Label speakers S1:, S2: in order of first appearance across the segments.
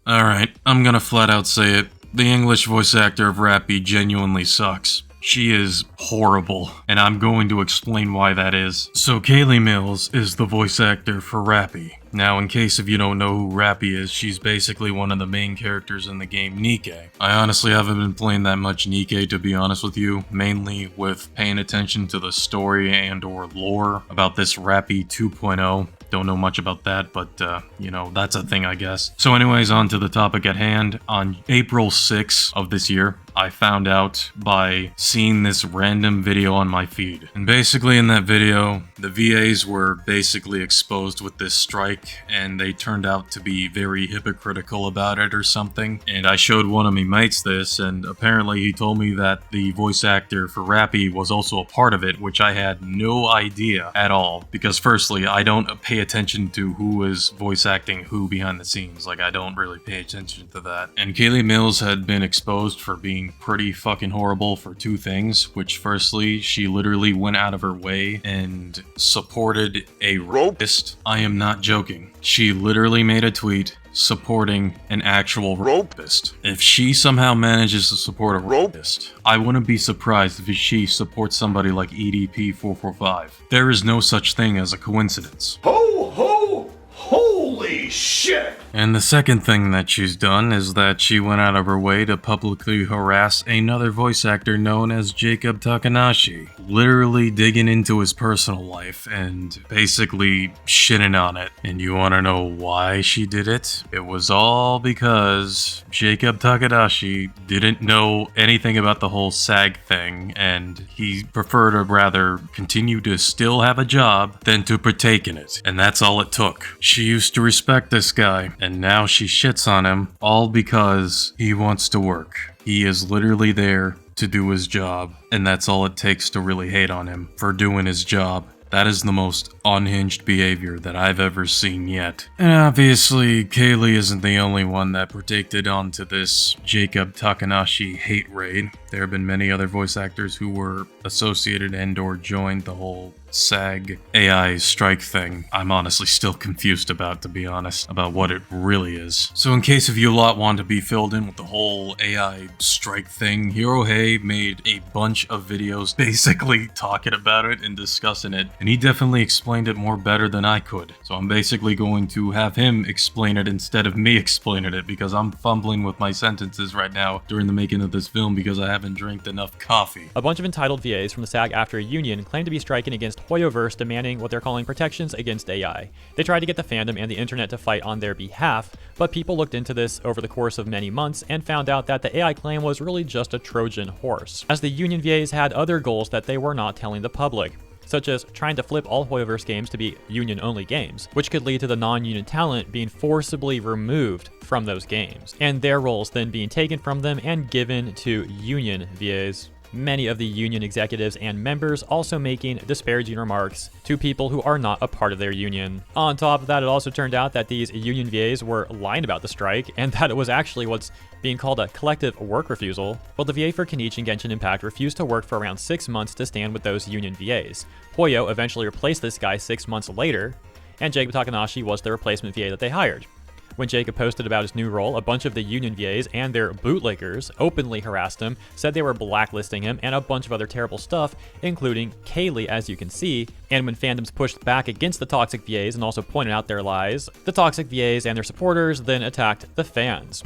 S1: Alright, I'm gonna flat out say it. The English voice actor of Rapi genuinely sucks. She is horrible, and I'm going to explain why that is. So Kaylee Mills is the voice actor for Rapi. Now, in case if you don't know who Rapi is, she's basically one of the main characters in the game Nikke. I honestly haven't been playing that much Nikke, to be honest with you, mainly with paying attention to the story and or lore about this Rapi 2.0. Don't know much about that, but, you know, that's a thing, I guess. So anyways, on to the topic at hand. On April 6th of this year, I found out by seeing this random video on my feed. And basically in that video, the VAs were basically exposed with this strike, and they turned out to be very hypocritical about it or something. And I showed one of my mates this, and apparently he told me that the voice actor for Rapi was also a part of it, which I had no idea at all. Because firstly, I don't pay attention to who is voice acting who behind the scenes. Like, I don't really pay attention to that. And Kaylee Mills had been exposed for being pretty fucking horrible for two things, which firstly, she literally went out of her way and supported a rapist. I am not joking. She literally made a tweet supporting an actual rapist. If she somehow manages to support a rapist, I wouldn't be surprised if she supports somebody like EDP 445. There is no such thing as a coincidence.
S2: Ho ho! Holy shit!
S1: And the second thing that she's done is that she went out of her way to publicly harass another voice actor known as Jacob Takanashi, literally digging into his personal life and basically shitting on it. And you want to know why she did it? It was all because Jacob Takanashi didn't know anything about the whole SAG thing, and he preferred to rather continue to still have a job than to partake in it. And that's all it took. She used to respect this guy, and now she shits on him, all because he wants to work. He is literally there to do his job, and that's all it takes to really hate on him for doing his job. That is the most unhinged behavior that I've ever seen yet. And obviously, Kaylee isn't the only one that partaked onto this Jacob Takanashi hate raid. There have been many other voice actors who were associated and or joined the whole SAG AI strike thing. I'm honestly still confused about, to be honest, about what it really is. So in case if you lot want to be filled in with the whole AI strike thing, Hirohei made a bunch of videos basically talking about it and discussing it, and he definitely explained it more better than I could. So I'm basically going to have him explain it instead of me explaining it, because I'm fumbling with my sentences right now during the making of this film because I haven't drank enough coffee.
S3: A bunch of entitled VAs from the SAG-AFTRA union claim to be striking against Hoyoverse, demanding what they're calling protections against AI. They tried to get the fandom and the internet to fight on their behalf, but people looked into this over the course of many months and found out that the AI claim was really just a Trojan horse, as the union VAs had other goals that they were not telling the public, such as trying to flip all Hoyoverse games to be union-only games, which could lead to the non-union talent being forcibly removed from those games, and their roles then being taken from them and given to union VAs. Many of the union executives and members also making disparaging remarks to people who are not a part of their union. On top of that, it also turned out that these union VAs were lying about the strike, and that it was actually what's being called a collective work refusal. Well, the VA for Kenichi and Genshin Impact refused to work for around 6 months to stand with those union VAs. Hoyo eventually replaced this guy 6 months later, and Jacob Takanashi was the replacement VA that they hired. When Jacob posted about his new role, a bunch of the union VAs and their bootlickers openly harassed him, said they were blacklisting him, and a bunch of other terrible stuff, including Kaylee, as you can see. And when fandoms pushed back against the toxic VAs and also pointed out their lies, the toxic VAs and their supporters then attacked the fans.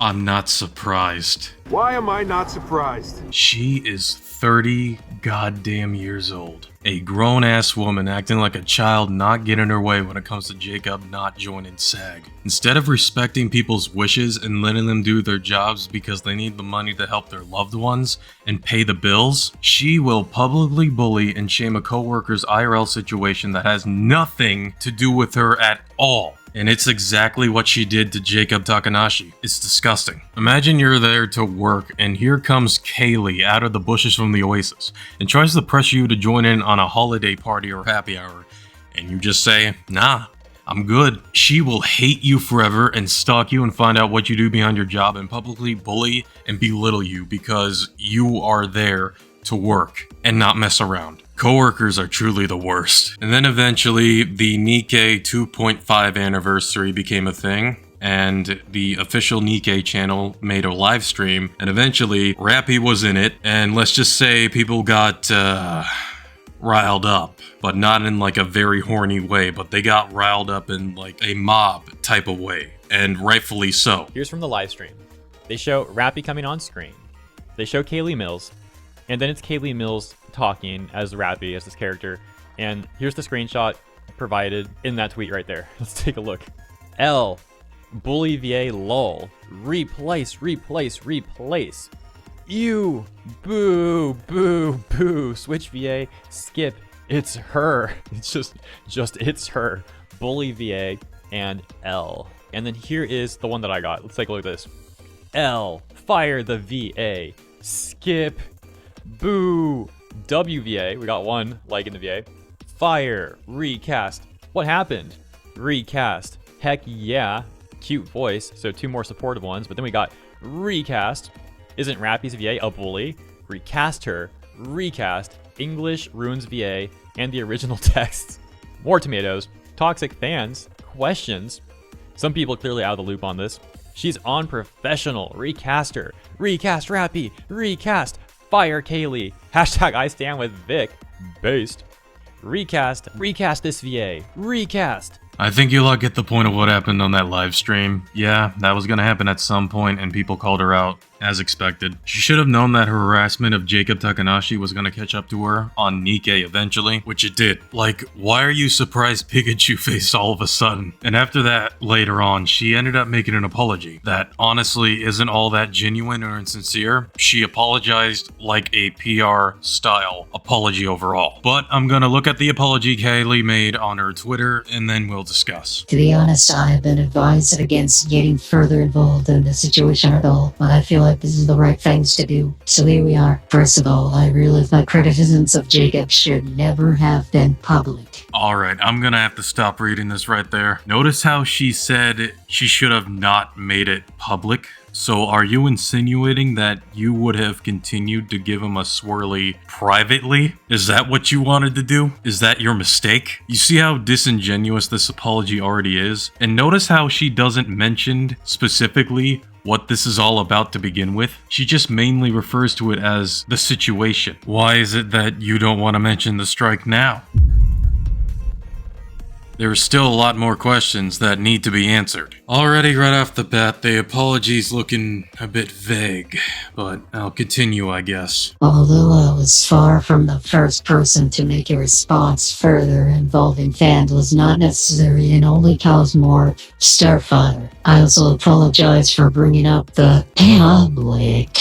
S1: I'm not surprised.
S2: Why am I not surprised?
S1: She is 30 goddamn years old. A grown-ass woman acting like a child, not getting her way when it comes to Jacob not joining SAG. Instead of respecting people's wishes and letting them do their jobs because they need the money to help their loved ones and pay the bills, she will publicly bully and shame a coworker's IRL situation that has nothing to do with her at all. And it's exactly what she did to Jacob Takanashi. It's disgusting. Imagine you're there to work and here comes Kaylee out of the bushes from the Oasis and tries to pressure you to join in on a holiday party or happy hour. And you just say, nah, I'm good. She will hate you forever and stalk you and find out what you do behind your job and publicly bully and belittle you because you are there to work and not mess around. Coworkers are truly the worst. And then eventually, the Nikkei 2.5 anniversary became a thing, and the official Nikkei channel made a live stream, and eventually, Rapi was in it, and let's just say people got, riled up, but not in like a very horny way, but they got riled up in like a mob type of way, and rightfully so.
S3: Here's from the live stream. They show Rapi coming on screen. They show Kaylee Mills, and then it's Kaylee Mills talking as Rapi, as this character. And here's the screenshot provided in that tweet right there. Let's take a look. L, bully VA lol, replace. Ew, boo, switch VA, skip, it's her. It's just it's her. Bully VA and L. And then here is the one that I got. Let's take a look at this. L, fire the VA, skip, boo, WVA, we got one like in the VA, fire, recast, what happened? Recast, heck yeah, cute voice, so 2 more supportive ones, but then we got recast, isn't Rapi's VA a bully? Recast her, recast, English ruins VA, and the original text. More tomatoes, toxic fans, questions, some people clearly out of the loop on this. She's unprofessional, recast her, recast Rapi, recast, fire Kaylee, hashtag I stand with Vic, based, recast this VA, recast.
S1: I think you'll all get the point of what happened on that live stream. Yeah, that was gonna happen at some point, and people called her out, as expected. She should have known that her harassment of Jacob Takanashi was gonna catch up to her on Nikkei eventually, which it did. Like, why are you surprised Pikachu face all of a sudden? And after that, later on, she ended up making an apology that honestly isn't all that genuine or insincere. She apologized like a PR style apology overall. But I'm gonna look at the apology Kaylee made on her Twitter, and then we'll discuss.
S4: To be honest, I have been advised against getting further involved in the situation at all, but I feel like this is the right things to do. So here we are. First of all, I realize my criticisms of Jacob should never have been public.
S1: Alright, I'm gonna have to stop reading this right there. Notice how she said she should have not made it public. So are you insinuating that you would have continued to give him a swirly privately? Is that what you wanted to do? Is that your mistake? You see how disingenuous this apology already is? And notice how she doesn't mention specifically what this is all about to begin with. She just mainly refers to it as the situation. Why is it that you don't want to mention the strike now? There's still a lot more questions that need to be answered. Already right off the bat, the apology's looking a bit vague, but I'll continue, I guess.
S4: Although I was far from the first person to make a response, further involving fans was not necessary and only caused more starfire. I also apologize for bringing up the public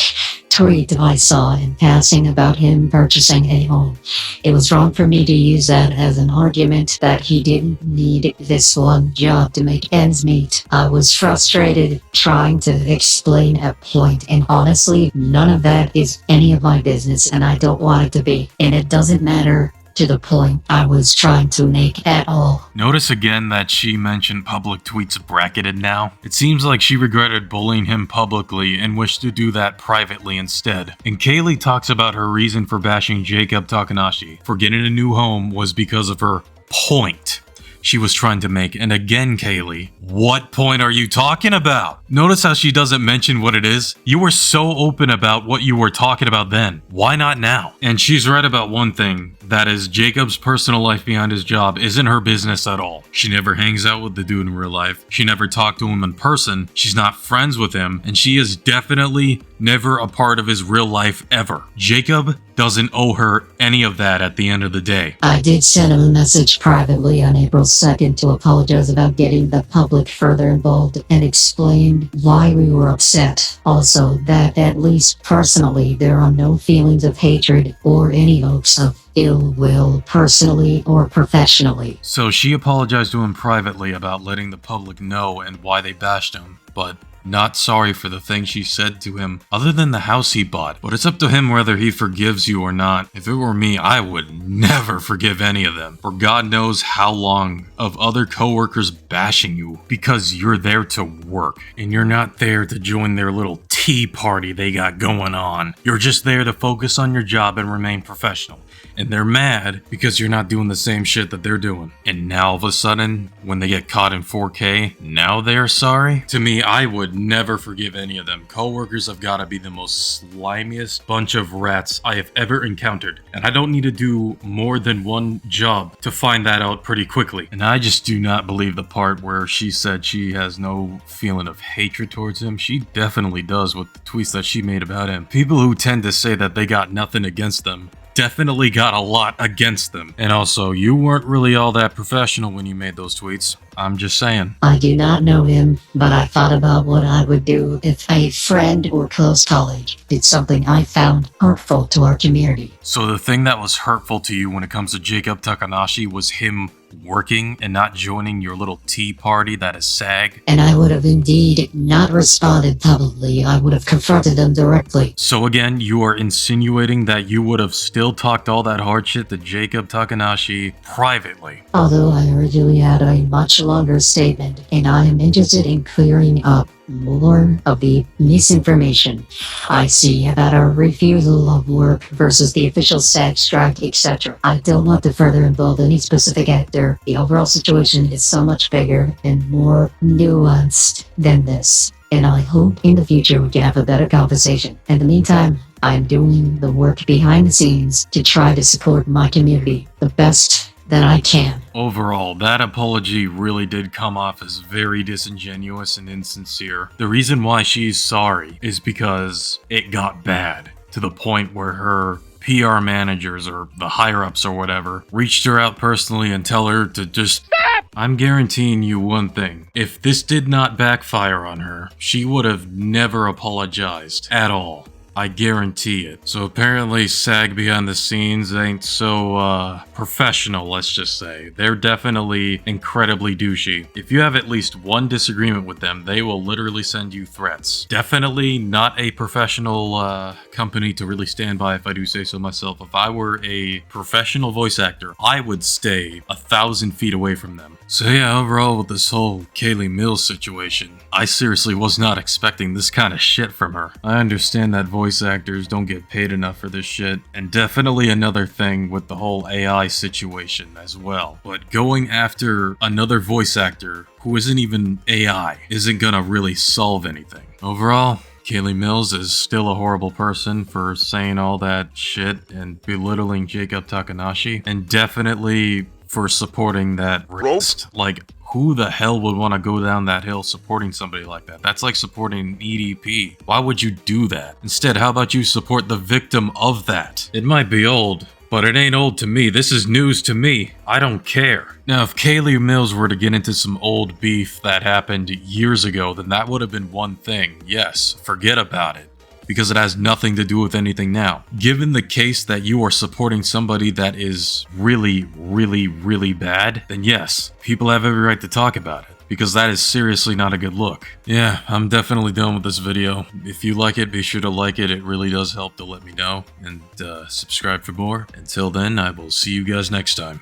S4: tweet I saw in passing about him purchasing a home. It was wrong for me to use that as an argument that he didn't need this one job to make ends meet. I was frustrated trying to explain a point, and honestly, none of that is any of my business, and I don't want it to be. And it doesn't matter to the point I was trying to make at all.
S1: Notice again that she mentioned public tweets bracketed now. It seems like she regretted bullying him publicly and wished to do that privately instead. And Kaylee talks about her reason for bashing Jacob Takanashi for getting a new home was because of her point she was trying to make. And again, Kaylee, what point are you talking about? Notice how she doesn't mention what it is. You were so open about what you were talking about then. Why not now? And she's right about one thing. That is, Jacob's personal life behind his job isn't her business at all. She never hangs out with the dude in real life. She never talked to him in person. She's not friends with him. And she is definitely never a part of his real life ever. Jacob doesn't owe her any of that at the end of the day.
S4: I did send him a message privately on April 2nd to apologize about getting the public further involved and explain why we were upset. Also, that at least personally, there are no feelings of hatred or any hopes of ill will, personally or professionally.
S1: So she apologized to him privately about letting the public know and why they bashed him, but not sorry for the things she said to him other than the house he bought. But it's up to him whether he forgives you or not. If it were me, I would never forgive any of them. For God knows how long of other coworkers bashing you because you're there to work and you're not there to join their little tea party they got going on. You're just there to focus on your job and remain professional. And they're mad because you're not doing the same shit that they're doing. And now all of a sudden, when they get caught in 4K, now they're sorry? To me, I would never forgive any of them. Coworkers have got to be the most slimiest bunch of rats I have ever encountered. And I don't need to do more than one job to find that out pretty quickly. And I just do not believe the part where she said she has no feeling of hatred towards him. She definitely does with the tweets that she made about him. People who tend to say that they got nothing against them definitely got a lot against them. And also, you weren't really all that professional when you made those tweets. I'm just saying.
S4: I do not know him, but I thought about what I would do if a friend or close colleague did something I found hurtful to our community.
S1: So the thing that was hurtful to you when it comes to Jacob Takanashi was him working and not joining your little tea party that is SAG?
S4: And I would have indeed not responded publicly. I would have confronted them directly.
S1: So again, you are insinuating that you would have still talked all that hard shit to Jacob Takanashi privately.
S4: Although I originally had a much longer statement, and I am interested in clearing up more of the misinformation I see about our refusal of work versus the official SAG strike, etc. I don't want to further involve any specific actor. The overall situation is so much bigger and more nuanced than this, and I hope in the future we can have a better conversation. In the meantime, I am doing the work behind the scenes to try to support my community the best that I can.
S1: Overall, that apology really did come off as very disingenuous and insincere. The reason why she's sorry is because it got bad to the point where her PR managers or the higher-ups or whatever reached her out personally and tell her to just stop. I'm guaranteeing you one thing. If this did not backfire on her, she would have never apologized at all. I guarantee it. So apparently SAG behind the scenes ain't so professional, let's just say. They're definitely incredibly douchey. If you have at least one disagreement with them, they will literally send you threats. Definitely not a professional company to really stand by, if I do say so myself. If I were a professional voice actor, I would stay 1,000 feet away from them. So yeah, overall with this whole Kaylee Mills situation, I seriously was not expecting this kind of shit from her. I understand that voice actors don't get paid enough for this shit, and definitely another thing with the whole AI situation as well. But going after another voice actor who isn't even AI isn't gonna really solve anything. Overall, Kaylee Mills is still a horrible person for saying all that shit and belittling Jacob Takanashi, and definitely for supporting that rapist. Like, who the hell would want to go down that hill supporting somebody like that? That's like supporting EDP. Why would you do that? Instead, how about you support the victim of that? It might be old, but it ain't old to me. This is news to me. I don't care. Now, if Kaylee Mills were to get into some old beef that happened years ago, then that would have been one thing. Yes, forget about it, because it has nothing to do with anything now. Given the case that you are supporting somebody that is really, really, really bad, then yes, people have every right to talk about it, because that is seriously not a good look. Yeah, I'm definitely done with this video. If you like it, be sure to like it. It really does help to let me know, and subscribe for more. Until then, I will see you guys next time.